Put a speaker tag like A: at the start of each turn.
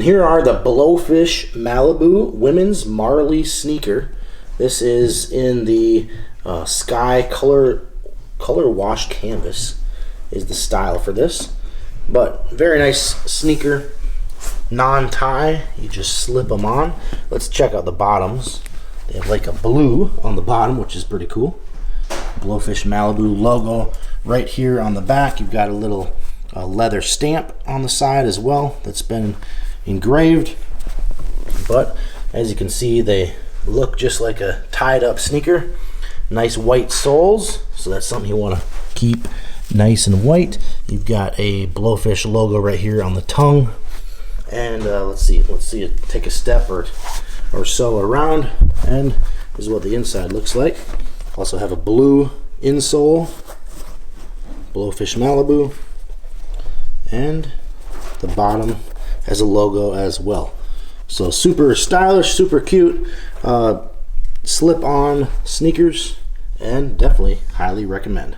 A: Here are the Blowfish Malibu women's Marley sneaker. This is in the sky color wash canvas is the style for this. But very nice sneaker, non-tie. You just slip them on. Let's check out the bottoms. They have like a blue on the bottom, which is pretty cool. Blowfish Malibu logo right here on the back. You've got a little leather stamp on the side as well that's been engraved. But as you can see, they look just like a tied up sneaker. Nice white soles, so that's something you want to keep nice and white. You've got a Blowfish logo right here on the tongue. And let's see it take a step or so around, and this is what the inside looks like. Also have a blue insole, Blowfish Malibu, and the bottom has a logo as well. So super stylish, super cute, slip-on sneakers, and definitely highly recommend.